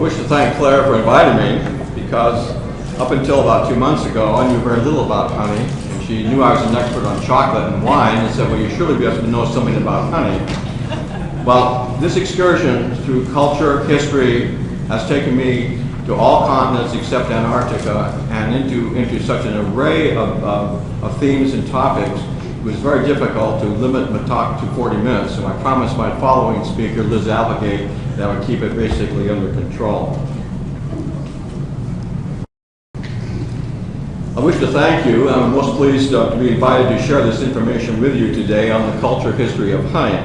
I wish to thank Claire for inviting me because up until about 2 months ago I knew very little about honey, and she knew I was an expert on chocolate and wine and said, well, you surely be able to know something about honey. Well, this excursion through culture, history, has taken me to all continents except Antarctica and into such an array of themes and topics. It was very difficult to limit my talk to 40 minutes, so I promised my following speaker, Liz Applegate, that I would keep it basically under control. I wish to thank you. I'm most pleased to be invited to share this information with you today on the culture history of honey.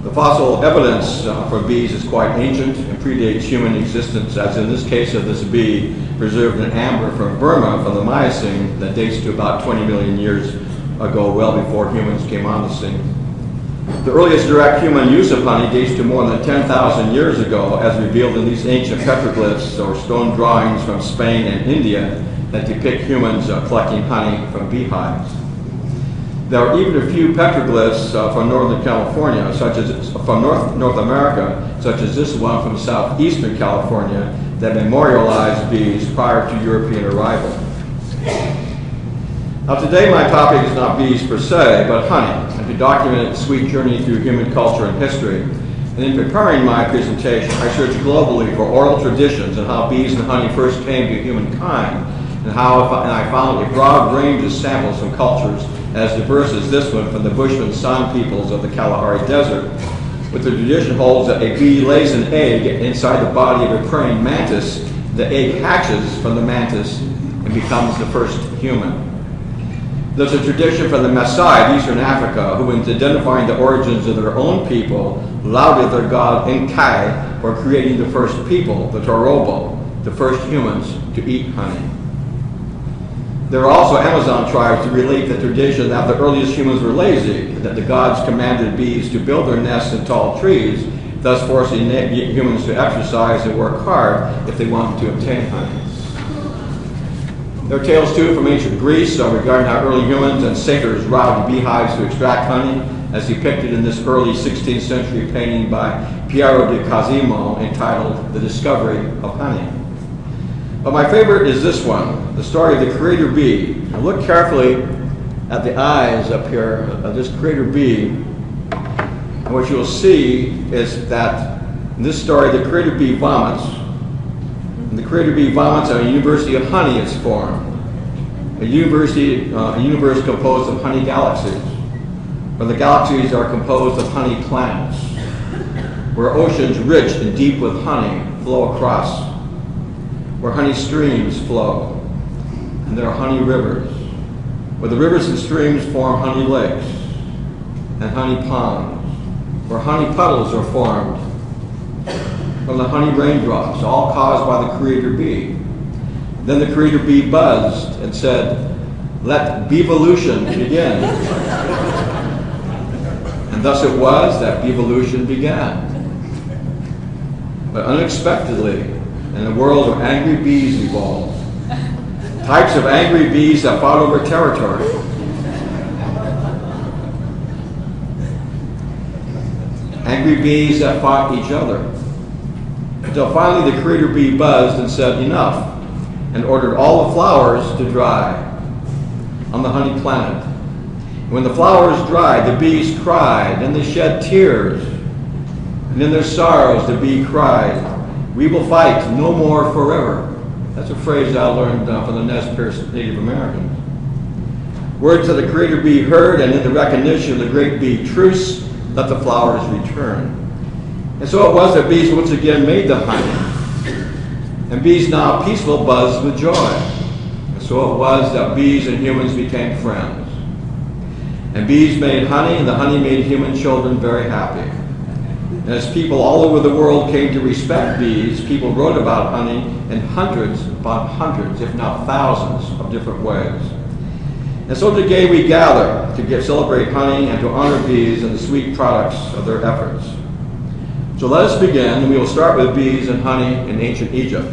The fossil evidence for bees is quite ancient and predates human existence, as in this case of this bee preserved in amber from Burma from the Miocene that dates to about 20 million years ago, well before humans came on the scene. The earliest direct human use of honey dates to more than 10,000 years ago, as revealed in these ancient petroglyphs or stone drawings from Spain and India that depict humans collecting honey from beehives. There are even a few petroglyphs from Northern California, such as from North America, such as this one from southeastern California, that memorialize bees prior to European arrival. Now today my topic is not bees per se, but honey, and to document its sweet journey through human culture and history. And in preparing my presentation, I searched globally for oral traditions and how bees and honey first came to humankind, and I found a broad range of samples from cultures as diverse as this one from the Bushman San peoples of the Kalahari Desert, where the tradition holds that a bee lays an egg inside the body of a praying mantis. The egg hatches from the mantis and becomes the first human. There's a tradition from the Maasai of Eastern Africa who, in identifying the origins of their own people, lauded their god Enkai for creating the first people, the Torobo, the first humans to eat honey. There are also Amazon tribes who relate the tradition that the earliest humans were lazy, that the gods commanded bees to build their nests in tall trees, thus forcing humans to exercise and work hard if they wanted to obtain honey. There are tales, too, from ancient Greece regarding how early humans and satyrs robbed beehives to extract honey, as depicted in this early 16th century painting by Piero di Cosimo entitled The Discovery of Honey. But my favorite is this one, the story of the creator bee. Now look carefully at the eyes up here of this creator bee, and what you'll see is that in this story the creator bee vomits. And the creator bee vomits and a university of honey is formed. A universe composed of honey galaxies, where the galaxies are composed of honey planets, where oceans rich and deep with honey flow across, where honey streams flow, and there are honey rivers, where the rivers and streams form honey lakes and honey ponds, where honey puddles are formed from the honey raindrops, all caused by the creator bee. Then the creator bee buzzed and said, "Let beevolution begin." And thus it was that beevolution began. But unexpectedly, and a world of angry bees evolved. Types of angry bees that fought over territory. Angry bees that fought each other. Until finally the creator bee buzzed and said enough, and ordered all the flowers to dry on the honey planet. When the flowers dried, the bees cried, and they shed tears. And in their sorrows the bee cried, "We will fight no more forever." That's a phrase I learned from the Nez Perce Native Americans. Words that the creator bee heard, and in the recognition of the great bee truce, let the flowers return. And so it was that bees once again made the honey. And bees now peaceful buzzed with joy. And so it was that bees and humans became friends. And bees made honey, and the honey made human children very happy. And as people all over the world came to respect bees, people wrote about honey in hundreds upon hundreds, if not thousands, of different ways. And so today we gather to celebrate honey and to honor bees and the sweet products of their efforts. So let us begin, and we will start with bees and honey in ancient Egypt.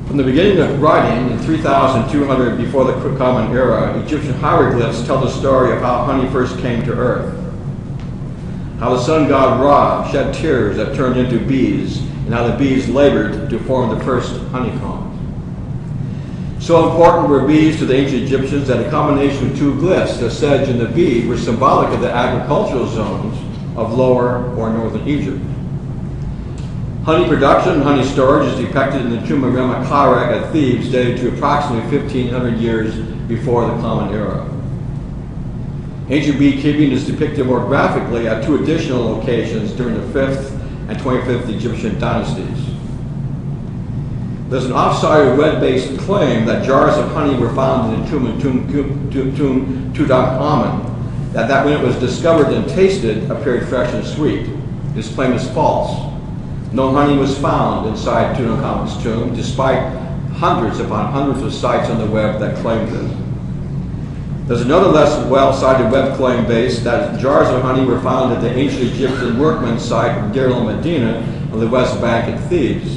From the beginning of writing in 3200 before the Common Era, Egyptian hieroglyphs tell the story of how honey first came to earth. How the sun god Ra shed tears that turned into bees and how the bees labored to form the first honeycombs. So important were bees to the ancient Egyptians that a combination of two glyphs, the sedge and the bee, were symbolic of the agricultural zones of lower or northern Egypt. Honey production and honey storage is depicted in the tomb of Remakara at Thebes, dated to approximately 1,500 years before the Common Era. Ancient beekeeping is depicted more graphically at two additional locations during the 5th and 25th Egyptian dynasties. There's an off-sided web-based claim that jars of honey were found in the tomb Tutankhamun, that when it was discovered and tasted, appeared fresh and sweet. This claim is false. No honey was found inside Tutankhamun's tomb, despite hundreds upon hundreds of sites on the web that claimed this. There's another less well-cited web claim base that jars of honey were found at the ancient Egyptian workman's site of Deir el-Medina on the west bank at Thebes,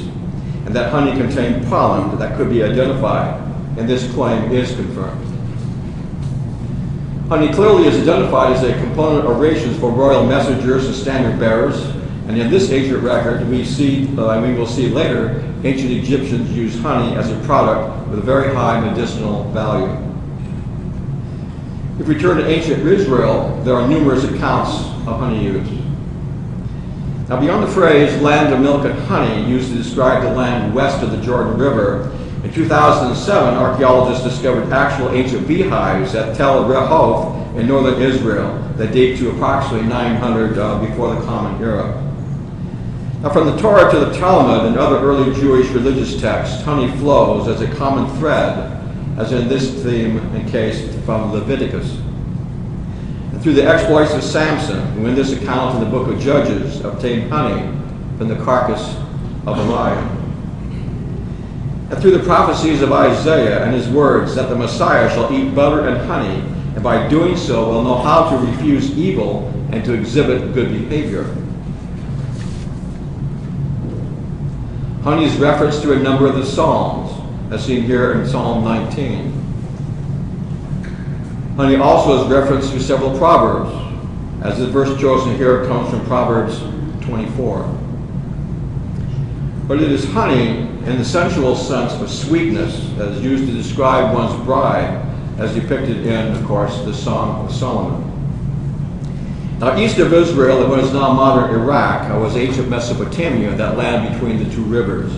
and that honey contained pollen that could be identified, and this claim is confirmed. Honey clearly is identified as a component of rations for royal messengers and standard bearers, and in this ancient record we will see later, ancient Egyptians used honey as a product with a very high medicinal value. If we turn to ancient Israel, there are numerous accounts of honey use. Now, beyond the phrase land of milk and honey used to describe the land west of the Jordan River, in 2007, archaeologists discovered actual ancient beehives at Tel Rehoth in northern Israel that date to approximately 900 before the Common Era. Now, from the Torah to the Talmud and other early Jewish religious texts, honey flows as a common thread, as in this theme and case from Leviticus. And through the exploits of Samson, who in this account in the book of Judges obtained honey from the carcass of a lion. And through the prophecies of Isaiah and his words that the Messiah shall eat butter and honey, and by doing so will know how to refuse evil and to exhibit good behavior. Honey is referenced to a number of the Psalms, as seen here in Psalm 19. Honey also is referenced to several Proverbs, as the verse chosen here comes from Proverbs 24. But it is honey in the sensual sense of sweetness that is used to describe one's bride, as depicted in, of course, the Song of Solomon. Now, east of Israel, in what is now modern Iraq, was ancient Mesopotamia, that land between the two rivers.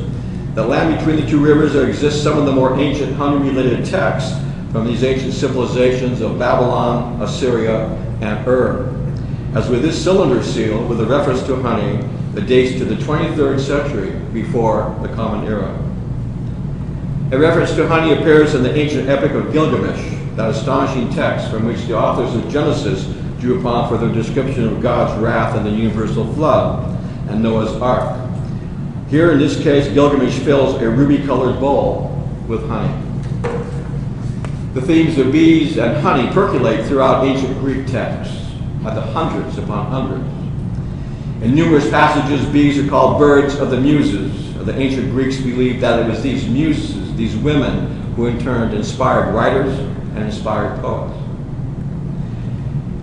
The land between the two rivers, there exists some of the more ancient honey-related texts from these ancient civilizations of Babylon, Assyria, and Ur. As with this cylinder seal, with a reference to honey that dates to the 23rd century before the Common Era. A reference to honey appears in the ancient epic of Gilgamesh, that astonishing text from which the authors of Genesis drew upon for their description of God's wrath and the universal flood and Noah's Ark. Here, in this case, Gilgamesh fills a ruby-colored bowl with honey. The themes of bees and honey percolate throughout ancient Greek texts by the hundreds upon hundreds. In numerous passages, bees are called birds of the muses. The ancient Greeks believed that it was these muses, these women, who in turn inspired writers and inspired poets.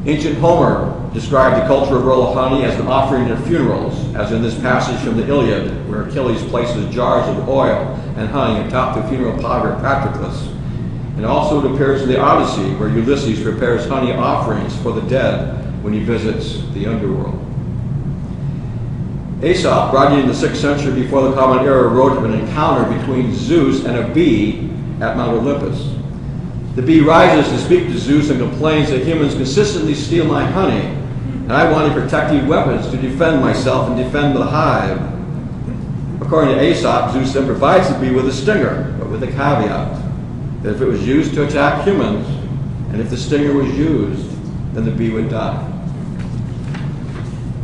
Ancient Homer described the cultural role of honey as an offering at funerals, as in this passage from the Iliad, where Achilles places jars of oil and honey atop the funeral pyre of Patroclus. And also it appears in the Odyssey, where Ulysses prepares honey offerings for the dead when he visits the underworld. Aesop, writing in the 6th century before the Common Era, wrote of an encounter between Zeus and a bee at Mount Olympus. The bee rises to speak to Zeus and complains that humans consistently steal my honey, and I want protective weapons to defend myself and defend the hive. According to Aesop, Zeus then provides the bee with a stinger, but with a caveat, that if it was used to attack humans, and if the stinger was used, then the bee would die.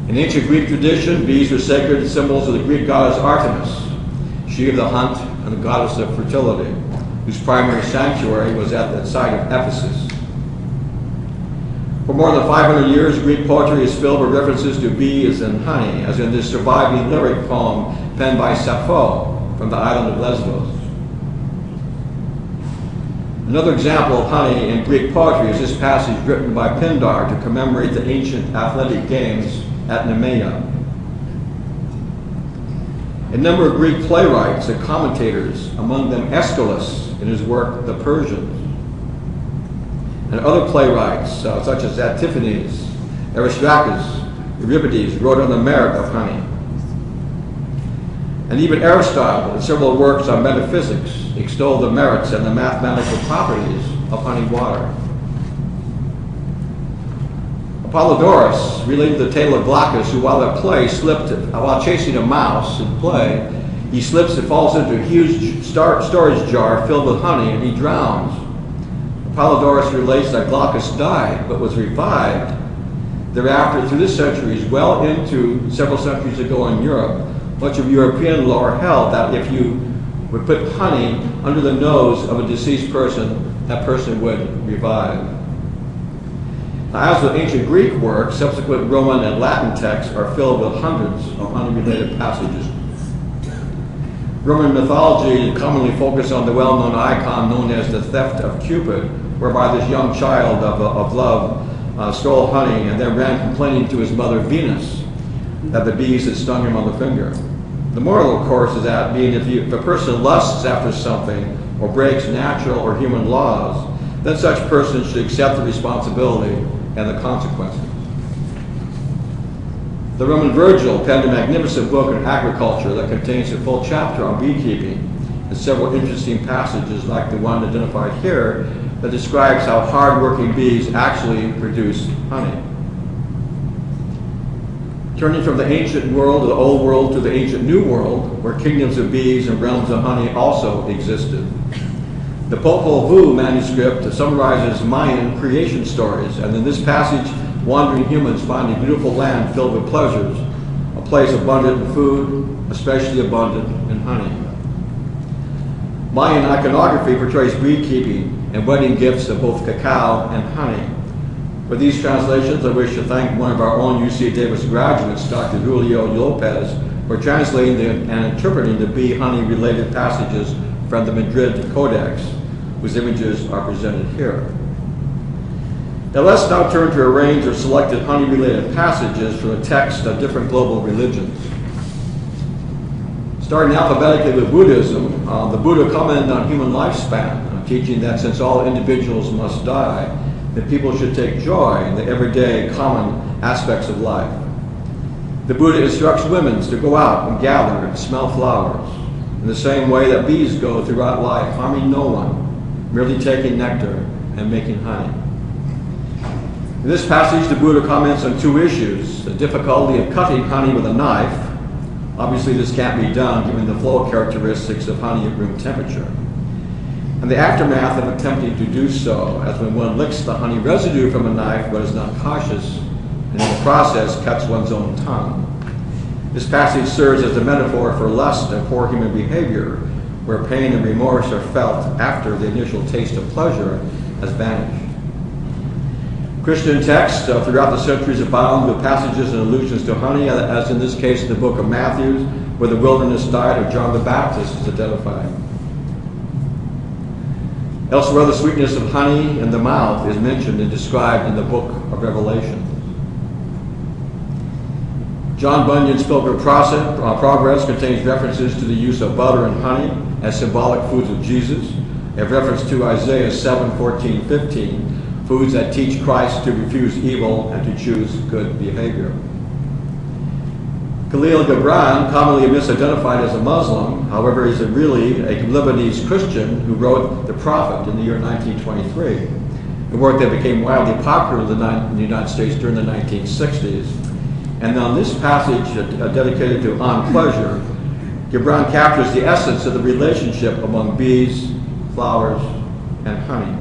In ancient Greek tradition, bees were sacred symbols of the Greek goddess Artemis, she of the hunt and the goddess of fertility, whose primary sanctuary was at the site of Ephesus. For more than 500 years, Greek poetry is filled with references to bees and honey, as in this surviving lyric poem penned by Sappho from the island of Lesbos. Another example of honey in Greek poetry is this passage written by Pindar to commemorate the ancient athletic games at Nemea. A number of Greek playwrights and commentators, among them Aeschylus in his work The Persians, and other playwrights such as Antiphanes, Aristarchus, Euripides wrote on the merit of honey. And even Aristotle, in several works on metaphysics, extolled the merits and the mathematical properties of honey water. Apollodorus related the tale of Glaucus, who while at play while chasing a mouse in play, he slips and falls into a huge storage jar filled with honey, and he drowns. Apollodorus relates that Glaucus died, but was revived. Thereafter, through the centuries, well into several centuries ago in Europe, much of European lore held that if you would put honey under the nose of a deceased person, that person would revive. Now, as with ancient Greek works, subsequent Roman and Latin texts are filled with hundreds of honey-related passages. Roman mythology commonly focused on the well-known icon known as the theft of Cupid, whereby this young child of love stole honey and then ran complaining to his mother Venus that the bees had stung him on the finger. The moral, of course, is that if a person lusts after something or breaks natural or human laws, then such person should accept the responsibility and the consequences. The Roman Virgil penned a magnificent book on agriculture that contains a full chapter on beekeeping and several interesting passages like the one identified here that describes how hard-working bees actually produce honey. Turning from the ancient world to the old world to the ancient new world, where kingdoms of bees and realms of honey also existed. The Popol Vuh manuscript summarizes Mayan creation stories, and in this passage, wandering humans find a beautiful land filled with pleasures, a place abundant in food, especially abundant in honey. Mayan iconography portrays beekeeping and wedding gifts of both cacao and honey. For these translations, I wish to thank one of our own UC Davis graduates, Dr. Julio Lopez, for translating and interpreting the bee-honey related passages from the Madrid Codex, whose images are presented here. Now let's now turn to a range of selected honey-related passages from a text of different global religions. Starting alphabetically with Buddhism, the Buddha commented on human lifespan, teaching that since all individuals must die, that people should take joy in the everyday common aspects of life. The Buddha instructs women to go out and gather and smell flowers in the same way that bees go throughout life, harming no one, merely taking nectar and making honey. In this passage, the Buddha comments on two issues: the difficulty of cutting honey with a knife. Obviously, this can't be done given the flow characteristics of honey at room temperature. And the aftermath of attempting to do so, as when one licks the honey residue from a knife but is not cautious, and in the process cuts one's own tongue. This passage serves as a metaphor for lust and poor human behavior, where pain and remorse are felt after the initial taste of pleasure has vanished. Christian texts throughout the centuries abound with passages and allusions to honey, as in this case in the book of Matthew, where the wilderness diet of John the Baptist is identified. Elsewhere, the sweetness of honey in the mouth is mentioned and described in the book of Revelation. John Bunyan's Pilgrim Progress contains references to the use of butter and honey as symbolic foods of Jesus, a reference to Isaiah 7:14-15, foods that teach Christ to refuse evil and to choose good behavior. Khalil Gibran, commonly misidentified as a Muslim, however, is really a Lebanese Christian who wrote The Prophet in the year 1923, a work that became wildly popular in the United States during the 1960s. And on this passage dedicated to on pleasure, Gibran captures the essence of the relationship among bees, flowers, and honey.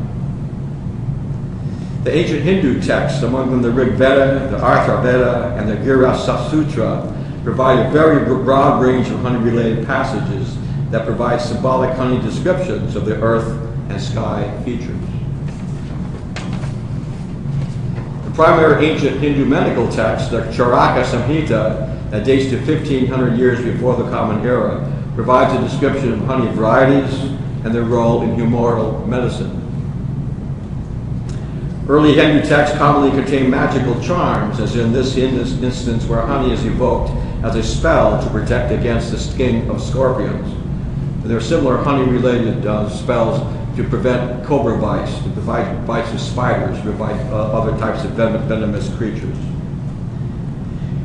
The ancient Hindu texts, among them the Rig Veda, the Artha Veda, and the Girasa Sutra, provide a very broad range of honey-related passages that provide symbolic honey descriptions of the earth and sky features. The primary ancient Hindu medical text, the Charaka Samhita, that dates to 1500 years before the Common Era, provides a description of honey varieties and their role in humoral medicine. Early Hindu texts commonly contain magical charms, as in this instance where honey is evoked as a spell to protect against the sting of scorpions. And there are similar honey-related spells to prevent cobra bites, to prevent bites of spiders, to prevent other types of venomous creatures.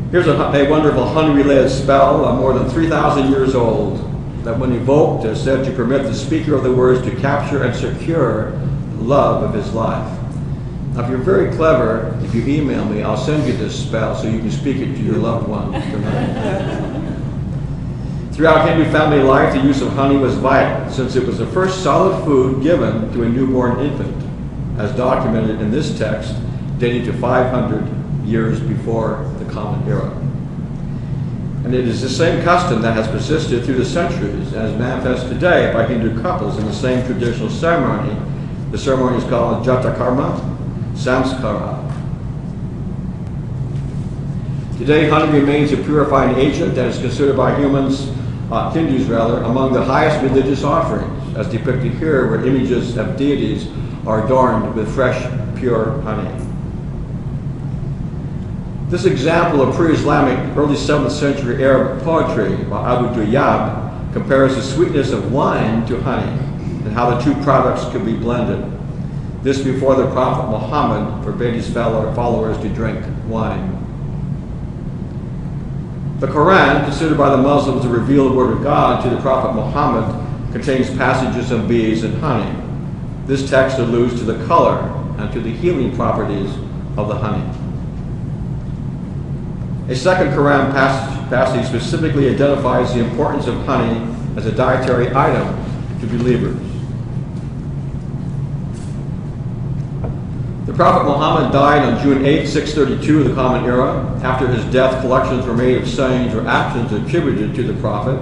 Here's a wonderful honey-related spell, more than 3,000 years old, that when evoked is said to permit the speaker of the words to capture and secure the love of his life. Now, if you're very clever, if you email me, I'll send you this spell so you can speak it to your loved ones tonight. Throughout Hindu family life, the use of honey was vital, since it was the first solid food given to a newborn infant, as documented in this text, dating to 500 years before the Common Era. And it is the same custom that has persisted through the centuries, as manifested today by Hindu couples in the same traditional ceremony. The ceremony is called Jatakarma Samskara. Today, honey remains a purifying agent that is considered by Hindus among the highest religious offerings, as depicted here, where images of deities are adorned with fresh, pure honey. This example of pre-Islamic, early 7th century Arab poetry by Abu Duyyab compares the sweetness of wine to honey and how the two products could be blended. This before the Prophet Muhammad forbade his followers to drink wine. The Quran, considered by the Muslims the revealed word of God to the Prophet Muhammad, contains passages of bees and honey. This text alludes to the color and to the healing properties of the honey. A second Quran passage specifically identifies the importance of honey as a dietary item to believers. The Prophet Muhammad died on June 8, 632 of the Common Era. After his death, collections were made of sayings or actions attributed to the Prophet.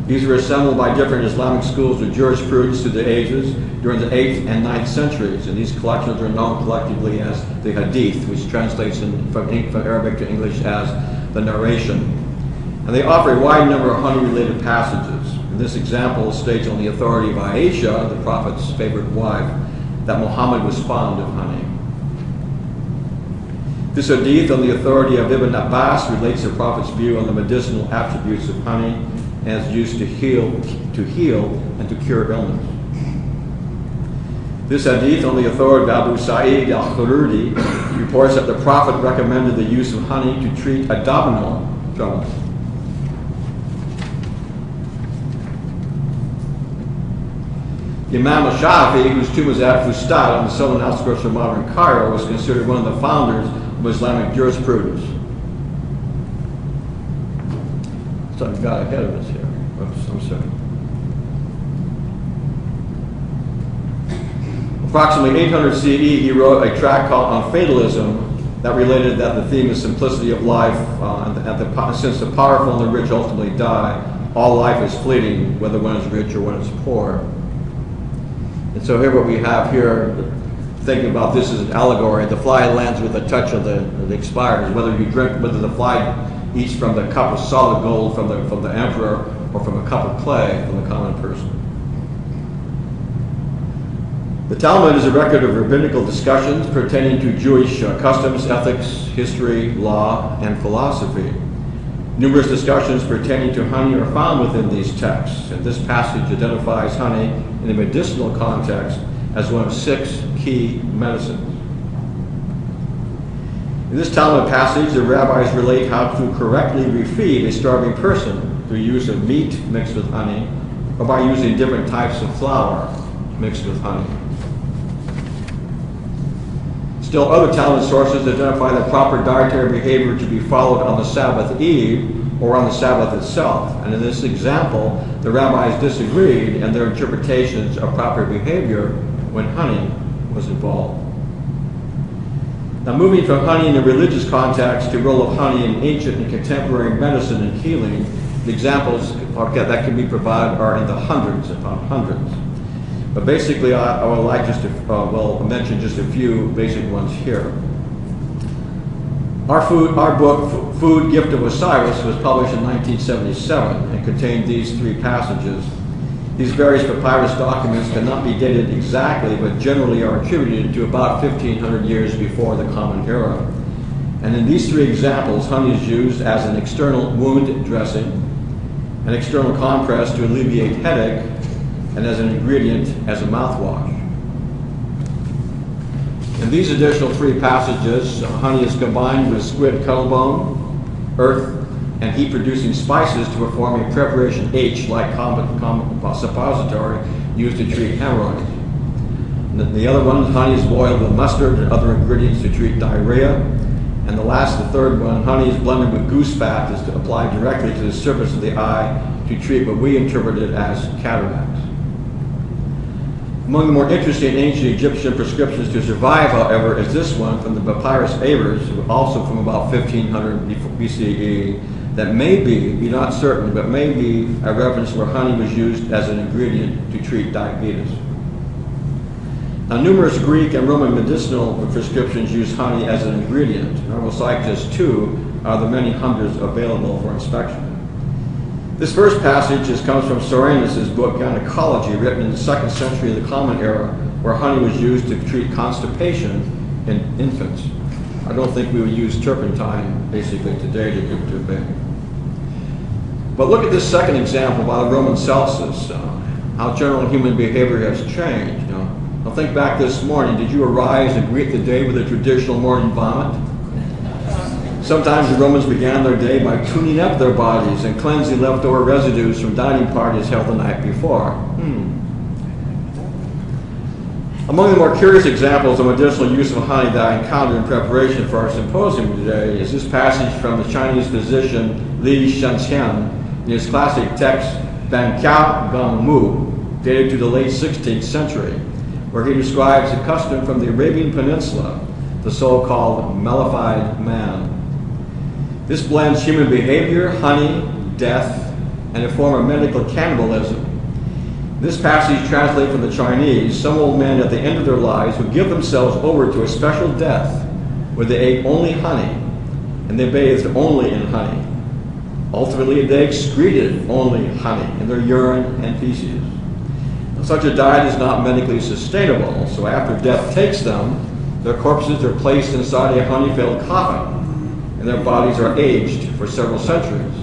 These were assembled by different Islamic schools of jurisprudence through the ages during the 8th and 9th centuries, and these collections are known collectively as the Hadith, which translates from Arabic to English as the narration. And they offer a wide number of honey-related passages. And this example states on the authority of Aisha, the Prophet's favorite wife, that Muhammad was fond of honey. This hadith, on the authority of Ibn Abbas, relates the Prophet's view on the medicinal attributes of honey as used to heal and to cure illness. This hadith, on the authority of Abu Sa'id al-Khudri, reports that the Prophet recommended the use of honey to treat abdominal troubles. Imam al-Shafi, whose tomb is at Fustat on the southern outskirts of modern Cairo, was considered one of the founders of Islamic jurisprudence. Something got ahead of us here. Oops, I'm sorry. Approximately 800 CE, he wrote a tract called On Fatalism that related that the theme is simplicity of life, since the powerful and the rich ultimately die, all life is fleeting, whether one is rich or one is poor. And so here what we have here, thinking about this as an allegory, the fly lands with a touch of the expires, whether the fly eats from the cup of solid gold from the emperor or from a cup of clay from the common person. The Talmud is a record of rabbinical discussions pertaining to Jewish customs, ethics, history, law, and philosophy. Numerous discussions pertaining to honey are found within these texts, and this passage identifies honey in a medicinal context as one of 6 key medicines. In this Talmud passage, the rabbis relate how to correctly refeed a starving person through use of meat mixed with honey, or by using different types of flour mixed with honey. Still, other Talmud sources identify the proper dietary behavior to be followed on the Sabbath eve or on the Sabbath itself. And in this example, the rabbis disagreed in their interpretations of proper behavior when honey was involved. Now, moving from honey in a religious context to the role of honey in ancient and contemporary medicine and healing, the examples that can be provided are in the hundreds upon hundreds. But basically, I would like just to mention just a few basic ones here. Our book, Food Gift of Osiris, was published in 1977 and contained these 3 passages. These various papyrus documents cannot be dated exactly, but generally are attributed to about 1,500 years before the Common Era. And in these three examples, honey is used as an external wound dressing, an external compress to alleviate headache, and as an ingredient as a mouthwash. In these additional three passages, honey is combined with squid cuttlebone, earth, and heat-producing spices to perform a preparation H like suppository used to treat hemorrhoids. The other one, honey is boiled with mustard and other ingredients to treat diarrhea. And the third one, honey is blended with goose fat is to apply directly to the surface of the eye to treat what we interpreted as cataracts. Among the more interesting ancient Egyptian prescriptions to survive, however, is this one from the Papyrus Avers, also from about 1500 BCE, that may be not certain, but may be a reference where honey was used as an ingredient to treat diabetes. Now, numerous Greek and Roman medicinal prescriptions use honey as an ingredient. I will cite just two out of the many hundreds available for inspection. This first passage comes from Soranus' book Gynecology, written in the 2nd century of the Common Era, where honey was used to treat constipation in infants. I don't think we would use turpentine, basically, today to give to a baby. But look at this second example by the Roman Celsus, how general human behavior has changed. Now think back this morning. Did you arise and greet the day with a traditional morning vomit? Sometimes the Romans began their day by tuning up their bodies and cleansing leftover residues from dining parties held the night before. Among the more curious examples of medicinal use of honey that I encountered in preparation for our symposium today is this passage from the Chinese physician Li Shanxian in his classic text Ban Kia Gong Mu, dated to the late 16th century, where he describes a custom from the Arabian Peninsula, the so-called mellified man. This blends human behavior, honey, death, and a form of medical cannibalism. This passage translated from the Chinese, some old men at the end of their lives would give themselves over to a special death where they ate only honey and they bathed only in honey. Ultimately, they excreted only honey in their urine and feces. Now, such a diet is not medically sustainable, so after death takes them, their corpses are placed inside a honey-filled coffin, and their bodies are aged for several centuries.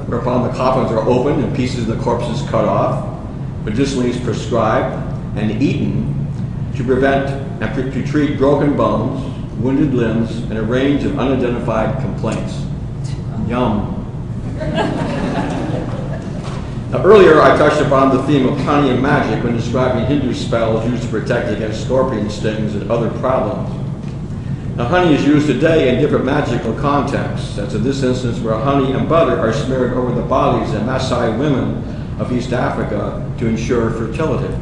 Whereupon the coffins are opened and pieces of the corpses cut off, medicinally is prescribed and eaten to prevent and to treat broken bones, wounded limbs, and a range of unidentified complaints. Yum. Now, earlier I touched upon the theme of honey and magic when describing Hindu spells used to protect against scorpion stings and other problems. Now, honey is used today in different magical contexts. That's in this instance where honey and butter are smeared over the bodies of Maasai women of East Africa to ensure fertility.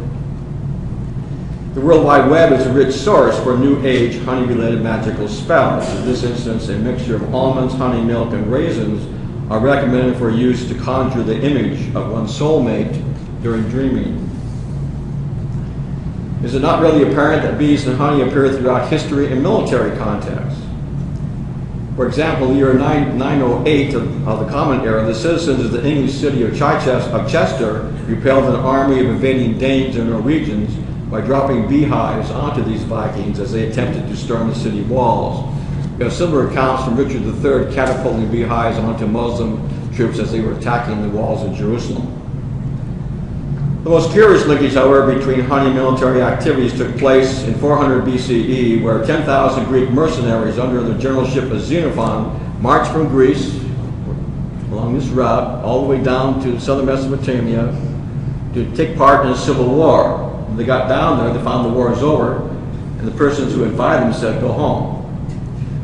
The World Wide Web is a rich source for New Age honey-related magical spells. In this instance, a mixture of almonds, honey, milk, and raisins are recommended for use to conjure the image of one's soulmate during dreaming. Is it not really apparent that bees and honey appear throughout history in military contexts? For example, the year 908 of the Common Era, the citizens of the English city of Chester repelled an army of invading Danes and Norwegians by dropping beehives onto these Vikings as they attempted to storm the city walls. We have similar accounts from Richard III catapulting beehives onto Muslim troops as they were attacking the walls of Jerusalem. The most curious linkage, however, between honey and military activities took place in 400 BCE, where 10,000 Greek mercenaries under the generalship of Xenophon marched from Greece along this route all the way down to southern Mesopotamia to take part in a civil war. When they got down there, they found the war was over, and the persons who invited them said, "Go home."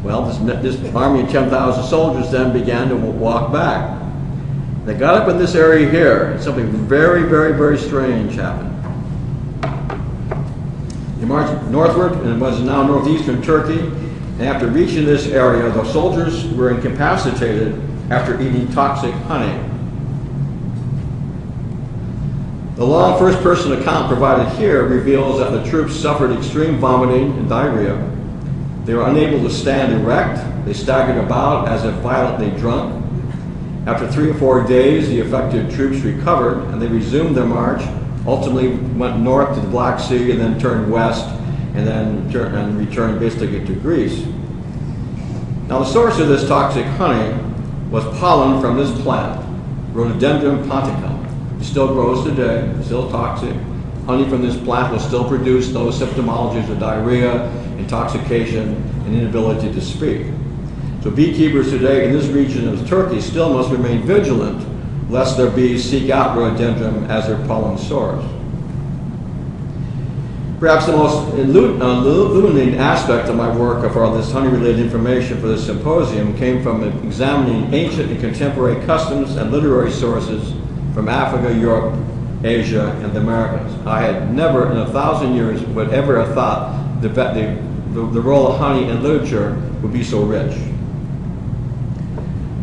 Well, this army of 10,000 soldiers then began to walk back. They got up in this area here, and something very, very, very strange happened. They marched northward, and it was now northeastern Turkey, and after reaching this area, the soldiers were incapacitated after eating toxic honey. The long first-person account provided here reveals that the troops suffered extreme vomiting and diarrhea. They were unable to stand erect. They staggered about as if violently drunk. After 3 or 4 days, the affected troops recovered, and they resumed their march, ultimately went north to the Black Sea, and then turned west, and then returned basically to Greece. Now, the source of this toxic honey was pollen from this plant, Rhododendron ponticum. It still grows today, it's still toxic. Honey from this plant will still produce those symptomologies of diarrhea, intoxication, and inability to speak. So beekeepers today in this region of Turkey still must remain vigilant lest their bees seek out rhododendron as their pollen source. Perhaps the most illuminating aspect of my work for this honey-related information for this symposium came from examining ancient and contemporary customs and literary sources from Africa, Europe, Asia, and the Americas. I had never in 1,000 years would ever have thought the role of honey in literature would be so rich.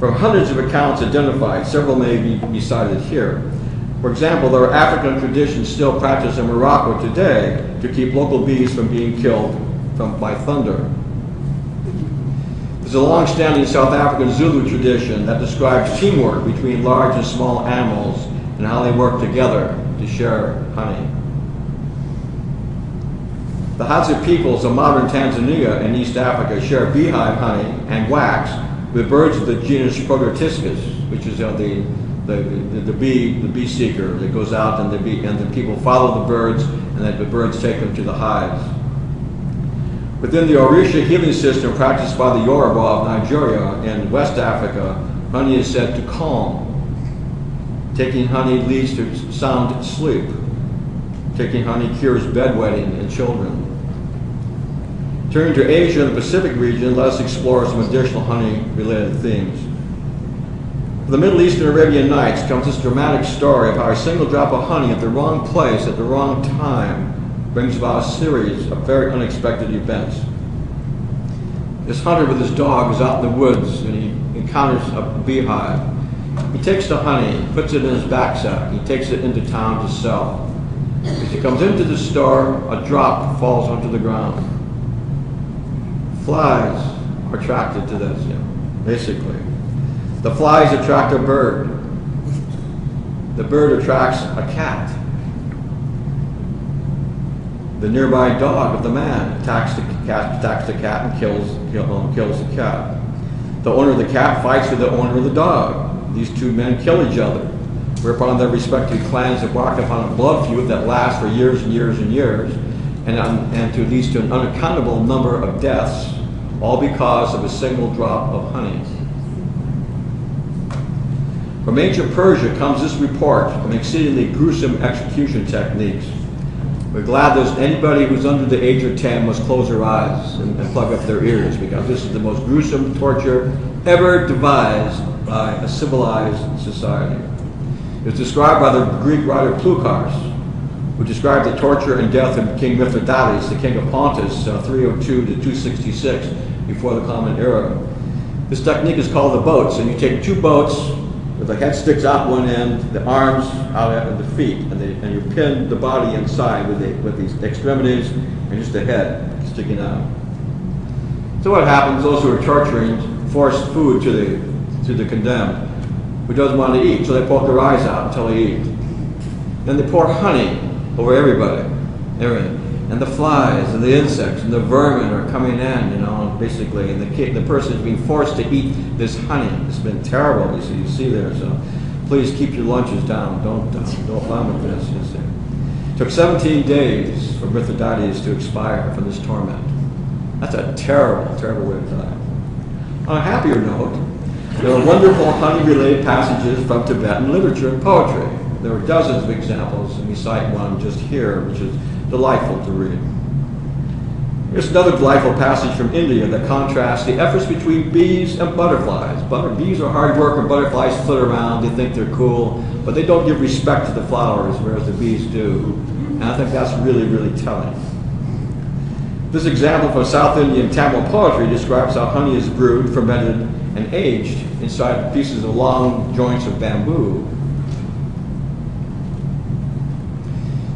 From hundreds of accounts identified, several may be cited here. For example, there are African traditions still practiced in Morocco today to keep local bees from being killed by thunder. There's a long-standing South African Zulu tradition that describes teamwork between large and small animals and how they work together to share honey. The Hadza peoples of modern Tanzania and East Africa share beehive honey and wax with birds of the genus Prototiscus, which is the bee seeker that goes out and the people follow the birds and then the birds take them to the hives. Within the Orisha healing system practiced by the Yoruba of Nigeria and West Africa, honey is said to calm. Taking honey leads to sound sleep. Taking honey cures bedwetting in children. Turning to Asia and the Pacific region, let us explore some additional honey-related themes. For the Middle East and Arabian Nights comes this dramatic story of how a single drop of honey at the wrong place at the wrong time brings about a series of very unexpected events. This hunter with his dog is out in the woods and he encounters a beehive. He takes the honey, puts it in his backsack. He takes it into town to sell. As he comes into the store, a drop falls onto the ground. Flies are attracted to this, basically. The flies attract a bird. The bird attracts a cat. The nearby dog of the man attacks the cat and kills the cat. The owner of the cat fights with the owner of the dog. These two men kill each other, whereupon their respective clans embark upon a blood feud that lasts for years and years and years, and leads to an unaccountable number of deaths, all because of a single drop of honey. From ancient Persia comes this report of exceedingly gruesome execution techniques. We're glad there's anybody who's under the age of 10 must close their eyes and plug up their ears, because this is the most gruesome torture ever devised by a civilized society. It's described by the Greek writer Plutarch, who described the torture and death of King Mithridates, the king of Pontus, 302 to 266 before the Common Era. This technique is called the boats, and you take two boats with the head sticks out one end, the arms out at the feet, and you pin the body inside with these extremities and just the head sticking out. So what happens? Those who are torturing force food to the condemned, who doesn't want to eat, so they poke their eyes out until they eat. Then they pour honey over everybody, everything. And the flies and the insects and the vermin are coming in, basically, and the person is being forced to eat this honey. It's been terrible, you see there, so please keep your lunches down. Don't fun with this, you see. It took 17 days for Mithridates to expire from this torment. That's a terrible, terrible way to die. On a happier note, there are wonderful honey-related passages from Tibetan literature and poetry. There are dozens of examples, and we cite one just here, which is delightful to read. Here's another delightful passage from India that contrasts the efforts between bees and butterflies. Bees are hard work, and butterflies flit around. They think they're cool, but they don't give respect to the flowers, whereas the bees do. And I think that's really, really telling. This example from South Indian Tamil poetry describes how honey is brewed, fermented, and aged inside pieces of long joints of bamboo.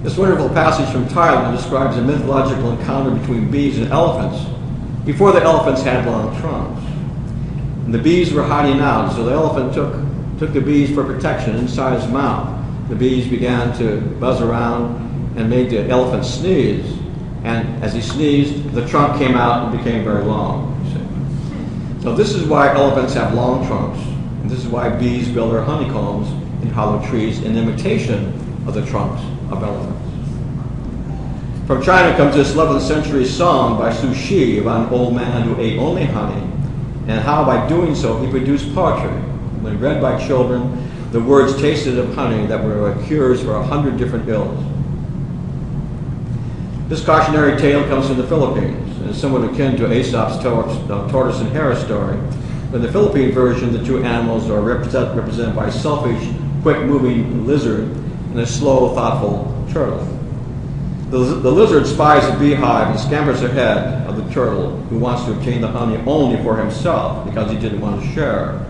This wonderful passage from Thailand describes a mythological encounter between bees and elephants before the elephants had long trunks. And the bees were hiding out, so the elephant took the bees for protection inside his mouth. The bees began to buzz around and made the elephant sneeze. And as he sneezed, the trunk came out and became very long. So So this is why elephants have long trunks, and this is why bees build their honeycombs in hollow trees in imitation of the trunks of elephants. From China comes this 11th century song by Su Shi about an old man who ate only honey, and how by doing so he produced poetry. When read by children, the words tasted of honey that were cures for 100 different ills. This cautionary tale comes from the Philippines, and is somewhat akin to Aesop's tortoise and hare story. In the Philippine version, the two animals are represented by a selfish, quick-moving lizard and a slow, thoughtful turtle. The lizard spies a beehive and scampers ahead of the turtle, who wants to obtain the honey only for himself because he didn't want to share.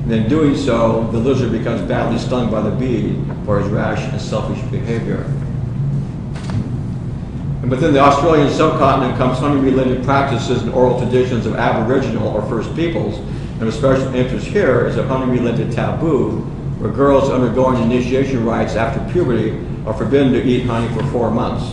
And in doing so, the lizard becomes badly stung by the bee for his rash and selfish behavior. And within the Australian subcontinent comes honey-related practices and oral traditions of Aboriginal or First Peoples, and of special interest here is a honey-related taboo, where girls undergoing initiation rites after puberty are forbidden to eat honey for 4 months.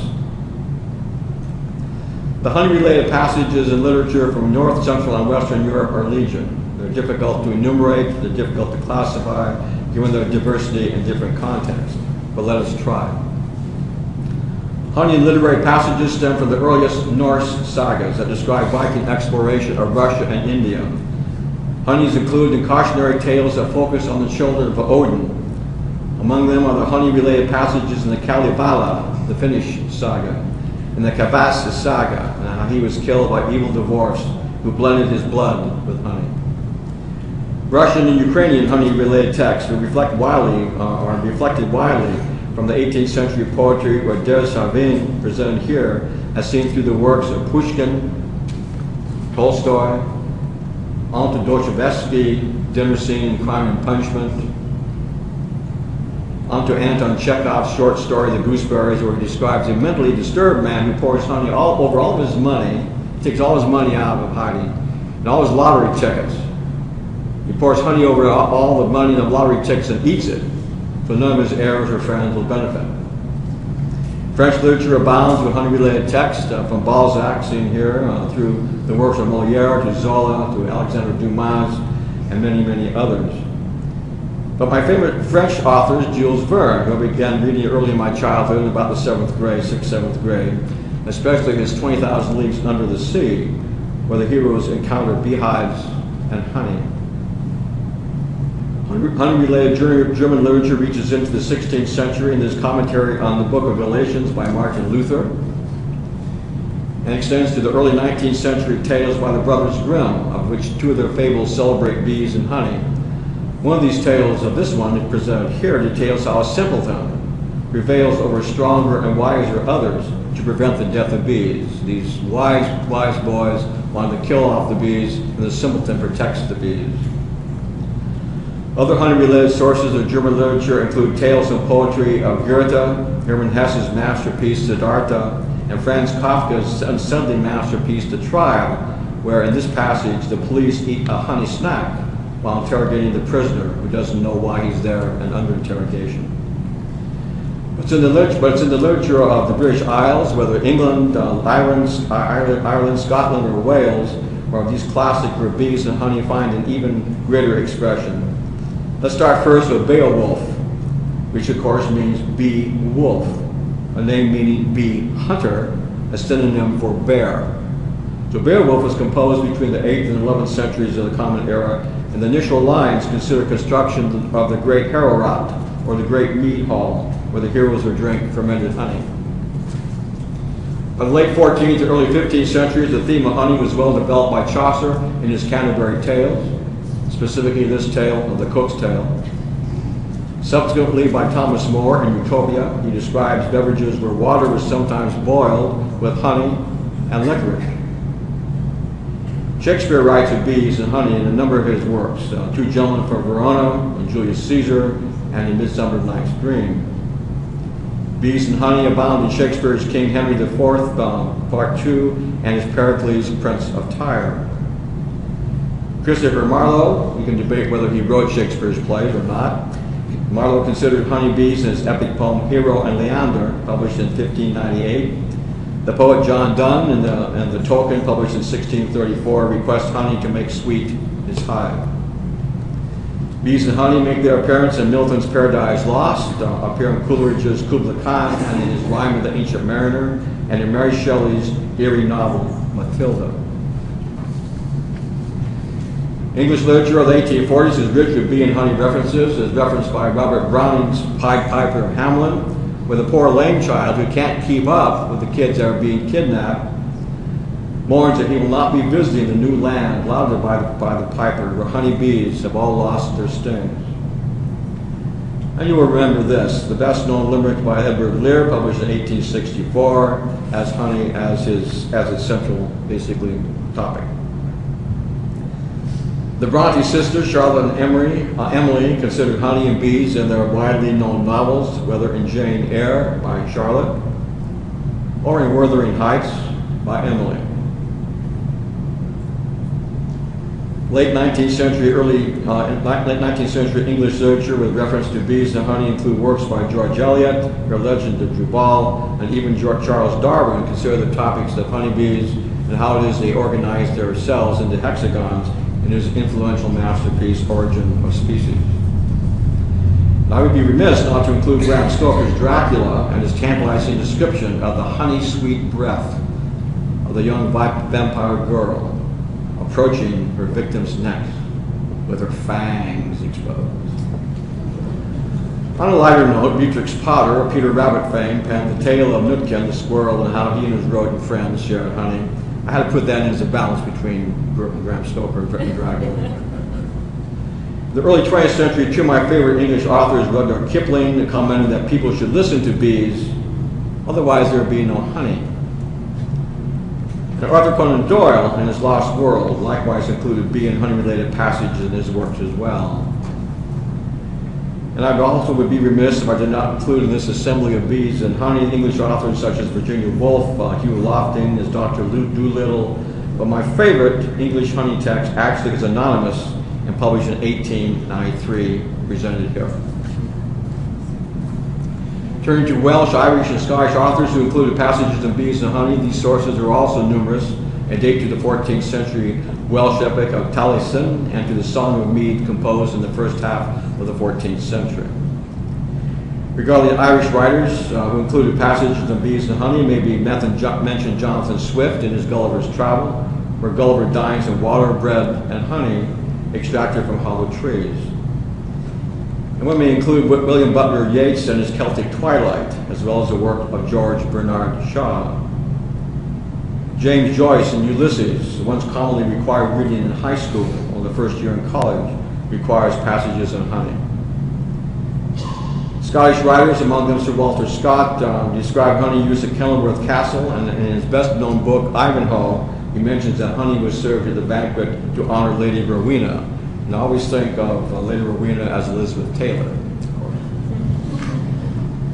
The honey-related passages in literature from North, Central, and Western Europe are legion. They're difficult to enumerate, they're difficult to classify, given their diversity and different contexts. But let us try. Honey literary passages stem from the earliest Norse sagas that describe Viking exploration of Russia and India. Honey is included in cautionary tales that focus on the children of Odin. Among them are the honey-related passages in the Kalevala, the Finnish saga, and the Kavassa saga, and how he was killed by evil dwarfs who blended his blood with honey. Russian and Ukrainian honey-related texts reflected widely from the 18th century poetry where Derzhavin, presented here, as seen through the works of Pushkin, Tolstoy, Anton Dostoevsky, Dinner Scene, Crime and Punishment, onto Anton Chekhov's short story, The Gooseberries, where he describes a mentally disturbed man who pours honey all over all of his money, takes all his money out of hiding, and all his lottery tickets. He pours honey over all the money in the lottery tickets and eats it, so none of his heirs or friends will benefit. French literature abounds with honey-related texts, from Balzac, seen here, through the works of Molière, to Zola, to Alexandre Dumas, and many, many others. But my favorite French author is Jules Verne, who I began reading early in my childhood, about the 6th, 7th grade, especially his 20,000 Leagues Under the Sea, where the heroes encounter beehives and honey. Honey-related German literature reaches into the 16th century, and there's commentary on the Book of Galatians by Martin Luther, and extends to the early 19th century tales by the Brothers Grimm, of which 2 of their fables celebrate bees and honey. One of these tales, of this one presented here, details how a simpleton prevails over stronger and wiser others to prevent the death of bees. These wise boys want to kill off the bees, and the simpleton protects the bees. Other honey-related sources of German literature include tales and poetry of Goethe, Hermann Hesse's masterpiece Siddhartha, and Franz Kafka's unsettling masterpiece The Trial, where in this passage the police eat a honey snack while interrogating the prisoner, who doesn't know why he's there and under interrogation. But it's in the literature of the British Isles, whether England, Ireland, Scotland, or Wales, where these classics where bees and honey find an even greater expression. Let's start first with Beowulf, which of course means bee wolf, a name meaning bee hunter, a synonym for bear. So Beowulf was composed between the 8th and 11th centuries of the Common Era, and the initial lines consider construction of the Great Heorot, or the Great Mead Hall, where the heroes would drink fermented honey. By the late 14th to early 15th centuries, the theme of honey was well developed by Chaucer in his Canterbury Tales, specifically this tale of the Cook's Tale. Subsequently, by Thomas More in Utopia, he describes beverages where water was sometimes boiled with honey and licorice. Shakespeare writes of bees and honey in a number of his works, Two Gentlemen from Verona, and Julius Caesar, and in Midsummer Night's Dream. Bees and honey abound in Shakespeare's King Henry IV, Part 2, and his Pericles, Prince of Tyre. Christopher Marlowe, we can debate whether he wrote Shakespeare's plays or not. Marlowe considered honeybees in his epic poem Hero and Leander, published in 1598. The poet John Donne in the Token, published in 1634, requests honey to make sweet his hive. Bees and honey make their appearance in Milton's Paradise Lost, appear in Coleridge's Kubla Khan, and in his Rime of the Ancient Mariner, and in Mary Shelley's eerie novel, Matilda. English literature of the 1840s is rich with bee and honey references, as referenced by Robert Browning's Pied Piper of Hamelin, where the poor lame child who can't keep up with the kids that are being kidnapped mourns that he will not be visiting the new land lauded by the piper, where honey bees have all lost their stings. And you will remember this, the best known limerick by Edward Lear, published in 1864, has honey as its central, basically, topic. The Bronte sisters, Charlotte and Emily, considered honey and bees in their widely known novels, whether in Jane Eyre by Charlotte or in Wuthering Heights by Emily. Late 19th century English literature with reference to bees and honey include works by George Eliot, Her Legend of Jubal, and even Charles Darwin consider the topics of honeybees and how it is they organize their cells into hexagons in his influential masterpiece, Origin of Species. And I would be remiss not to include Bram Stoker's Dracula and his tantalizing description of the honey-sweet breath of the young vampire girl approaching her victim's neck with her fangs exposed. On a lighter note, Beatrix Potter, of Peter Rabbit fame, penned the tale of Nutkin the squirrel and how he and his rodent friends shared honey. I had to put that in as a balance between Bram Stoker and Dracula. In the early 20th century, two of my favorite English authors, Rudyard Kipling, commented that people should listen to bees, otherwise there would be no honey. And Arthur Conan Doyle, in his Lost World, likewise included bee and honey-related passages in his works as well. And I also would be remiss if I did not include in this assembly of bees and honey English authors such as Virginia Woolf, Hugh Lofting, as Dr. Doolittle, but my favorite English honey text actually is anonymous and published in 1893, presented here. Turning to Welsh, Irish, and Scottish authors who included passages on bees and honey, these sources are also numerous and date to the 14th century Welsh epic of Taliesin and to the Song of Mead composed in the first half of the 14th century. Regarding Irish writers who included passages on bees and honey, may be mentioned Jonathan Swift in his Gulliver's Travel, where Gulliver dines in water, bread, and honey extracted from hollow trees. And we may include William Butler Yeats and his Celtic Twilight, as well as the work of George Bernard Shaw. James Joyce in Ulysses, the once commonly required reading in high school or the first year in college, requires passages on honey. Scottish writers, among them Sir Walter Scott, describe honey use at Kenilworth Castle, and in his best-known book, Ivanhoe, he mentions that honey was served at the banquet to honor Lady Rowena. And I always think of Lady Rowena as Elizabeth Taylor.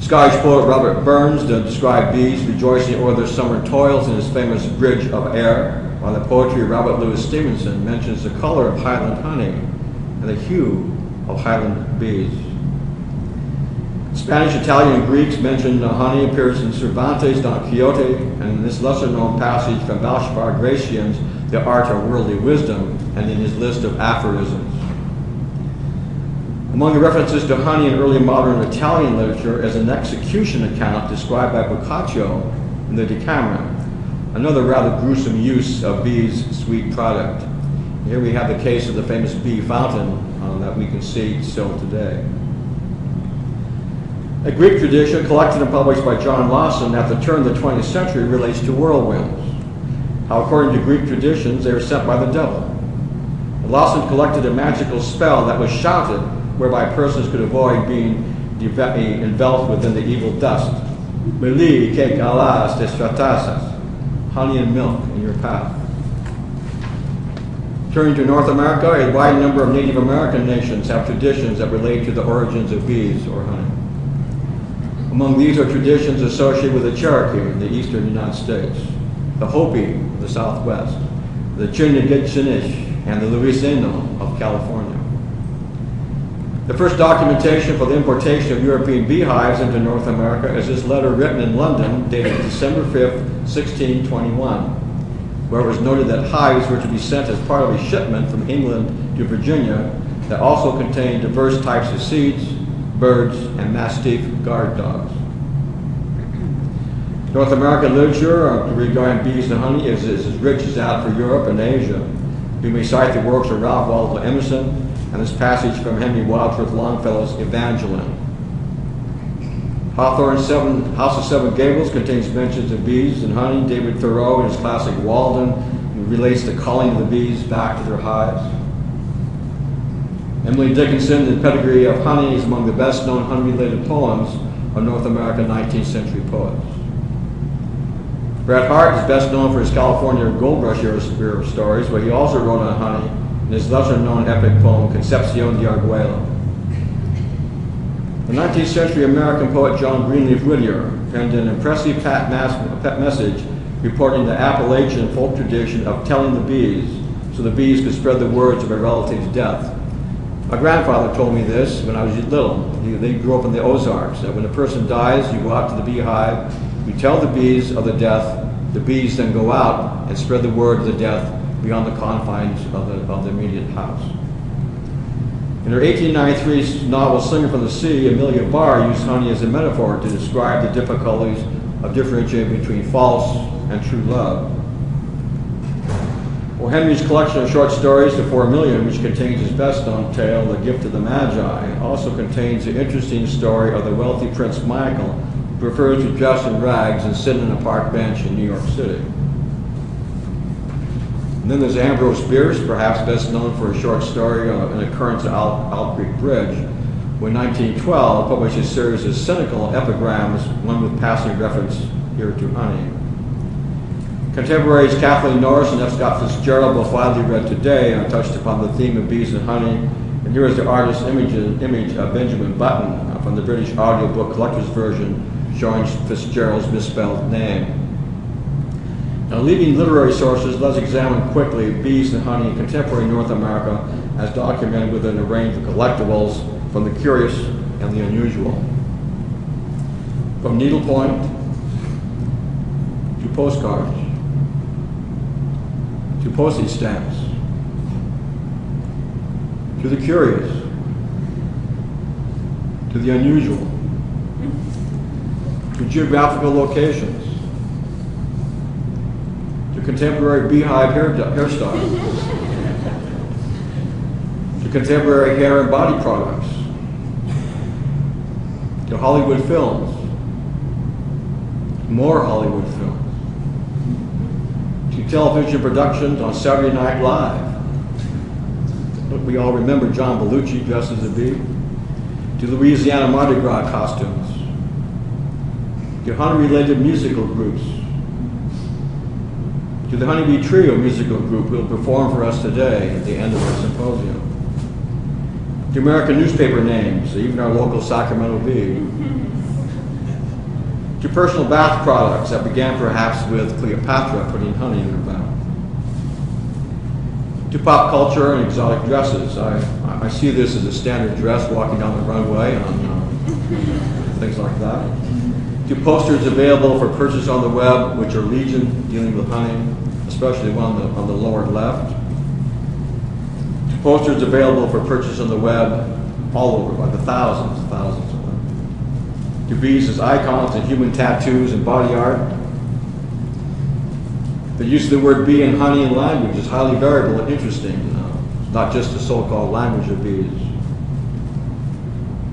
Scottish poet Robert Burns described bees rejoicing over their summer toils in his famous Bridge of Ayr, while the poetry of Robert Louis Stevenson mentions the color of Highland honey and the hue of Highland bees. Spanish, Italian, and Greeks mention honey appears in Cervantes' Don Quixote, and in this lesser-known passage from Balthazar Gracian's The Art of Worldly Wisdom, and in his list of aphorisms. Among the references to honey in early modern Italian literature is an execution account described by Boccaccio in the Decameron, another rather gruesome use of bees' sweet product. Here we have the case of the famous bee fountain that we can see still today. A Greek tradition collected and published by John Lawson at the turn of the 20th century relates to whirlwinds. How, according to Greek traditions, they are sent by the devil. Lawson collected a magical spell that was shouted, whereby persons could avoid being enveloped within the evil dust. Meli ke galas te stratasas, honey and milk in your path. Turning to North America, a wide number of Native American nations have traditions that relate to the origins of bees or honey. Among these are traditions associated with the Cherokee in the eastern United States, the Hopi of the Southwest, the Chiniquitchinish, and the Luiseno of California. The first documentation for the importation of European beehives into North America is this letter written in London, dated December 5th, 1621, where it was noted that hives were to be sent as part of a shipment from England to Virginia that also contained diverse types of seeds, birds, and Mastiff guard dogs. North American literature regarding bees and honey is as rich as that for Europe and Asia. We may cite the works of Ralph Waldo Emerson and this passage from Henry Wadsworth Longfellow's Evangeline. Hawthorne's House of Seven Gables contains mentions of bees and honey. David Thoreau, in his classic Walden, relates the calling of the bees back to their hives. Emily Dickinson, The Pedigree of Honey, is among the best-known honey-related poems of North American 19th century poets. Bret Harte is best known for his California gold rush era stories, but he also wrote on honey in his lesser-known epic poem, Concepcion de Arguello. The 19th century American poet John Greenleaf Whittier penned an impressive pet message reporting the Appalachian folk tradition of telling the bees so the bees could spread the words of a relative's death. My grandfather told me this when I was little. They grew up in the Ozarks, that when a person dies, you go out to the beehive, you tell the bees of the death, the bees then go out and spread the word of the death beyond the confines of the immediate house. In her 1893 novel Singer from the Sea, Amelia Barr used honey as a metaphor to describe the difficulties of differentiating between false and true love. O. Henry's collection of short stories, The 4 Million, which contains his best-known tale, The Gift of the Magi, also contains the interesting story of the wealthy Prince Michael, who prefers to dress in rags and sit on a park bench in New York City. And then there's Ambrose Bierce, perhaps best known for a short story, An Occurrence at Owl Creek Bridge, who in 1912 published a series of cynical epigrams, one with passing reference here to honey. Contemporaries Kathleen Norris and F. Scott Fitzgerald, both widely read today, touched upon the theme of bees and honey. And here is the artist's image of Benjamin Button from the British audiobook collector's version showing Fitzgerald's misspelled name. Now, leaving literary sources, let's examine quickly bees and honey in contemporary North America as documented within a range of collectibles from the curious and the unusual. From needlepoint to postcards, to postage stamps, to the curious, to the unusual, to geographical locations, to contemporary beehive hairstyles, to contemporary hair and body products, to Hollywood films, more Hollywood films, to television productions on Saturday Night Live. We all remember John Belushi dressed as a bee. To Louisiana Mardi Gras costumes. To honey-related musical groups. To the Honeybee Trio musical group who will perform for us today at the end of our symposium. To American newspaper names, even our local Sacramento Bee. To personal bath products that began perhaps with Cleopatra putting honey in her bath. To pop culture and exotic dresses. I see this as a standard dress walking down the runway on things like that. To posters available for purchase on the web, which are legion dealing with honey, especially one on the lower left. To posters available for purchase on the web all over, by the thousands of them. To bees as icons and human tattoos and body art. The use of the word bee and honey in language is highly variable and interesting, not just the so-called language of bees.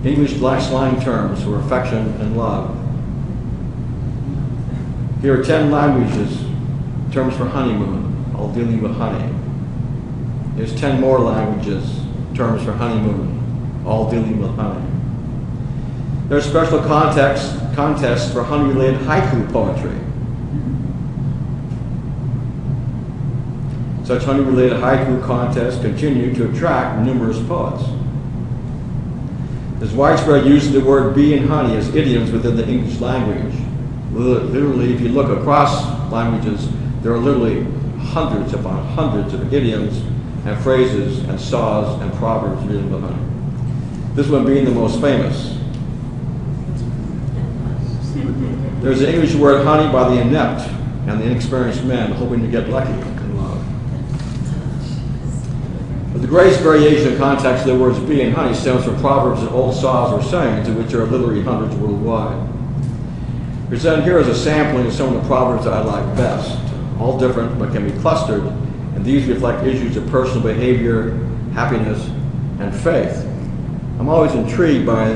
English slang terms for affection and love. Here are 10 languages, terms for honeymoon, all dealing with honey. Here's 10 more languages, terms for honeymoon, all dealing with honey. There are special contests for honey-related haiku poetry. Such honey-related haiku contests continue to attract numerous poets. There's widespread use of the word bee and honey as idioms within the English language. Literally, if you look across languages, there are literally hundreds of idioms and phrases and saws and proverbs dealing with honey. this one being the most famous. There's the English word honey by the inept and the inexperienced men hoping to get lucky in love. But the greatest variation in context of the words bee and honey stems from proverbs and old saws or sayings, of which there are literally hundreds worldwide. Presented here is a sampling of some of the proverbs that I like best, all different but can be clustered, and these reflect issues of personal behavior, happiness, and faith. I'm always intrigued by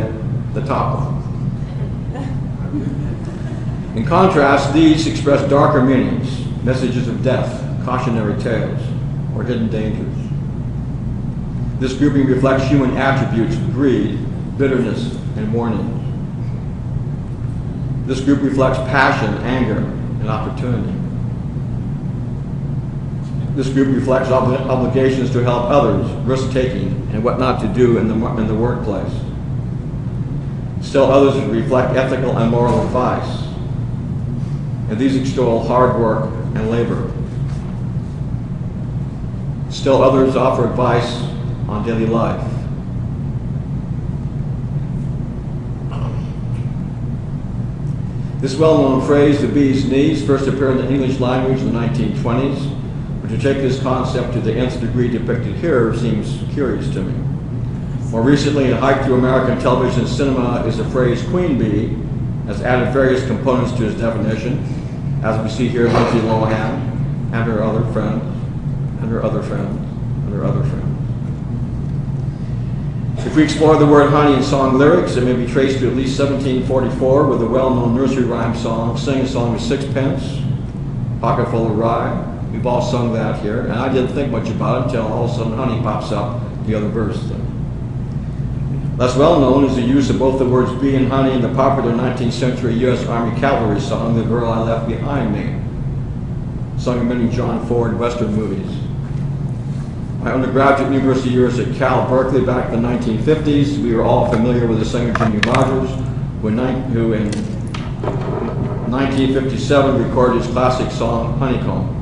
the top one. In contrast, these express darker meanings, messages of death, cautionary tales, or hidden dangers. This grouping reflects human attributes of greed, bitterness, and warning. This group reflects passion, anger, and opportunity. This group reflects obligations to help others, risk-taking, and what not to do in the workplace. Still others reflect ethical and moral advice. And these extol hard work and labor. Still others offer advice on daily life. This well-known phrase, the bee's knees, first appeared in the English language in the 1920s, but to take this concept to the nth degree depicted here seems curious to me. More recently, in Hike Through American Television and Cinema is the phrase queen bee, has added various components to its definition, as we see here, Lindsay Lohan and her other friends, and her other friends, and her other friends. If we explore the word honey in song lyrics, it may be traced to at least 1744 with a well-known nursery rhyme song, Sing a Song with Sixpence, Pocket Full of Rye. We've all sung that here, and I didn't think much about it until all of a sudden honey pops up the other verse. Less well known is the use of both the words bee and honey in the popular 19th century U.S. Army cavalry song, The Girl I Left Behind Me, sung in many John Ford Western movies. My undergraduate university years at Cal Berkeley back in the 1950s, we were all familiar with the singer Jimmy Rogers, who in 1957 recorded his classic song, Honeycomb.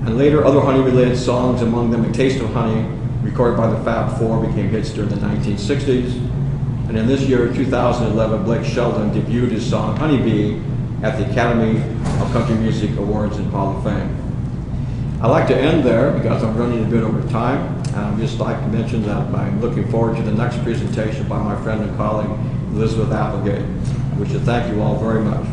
And later, other honey-related songs, among them A Taste of Honey, recorded by the Fab Four, became hits during the 1960s. And in this year, 2011, Blake Shelton debuted his song Honeybee at the Academy of Country Music Awards and Hall of Fame. I'd like to end there because I'm running a bit over time. And I'd just like to mention that I'm looking forward to the next presentation by my friend and colleague, Elizabeth Applegate. I wish to thank you all very much.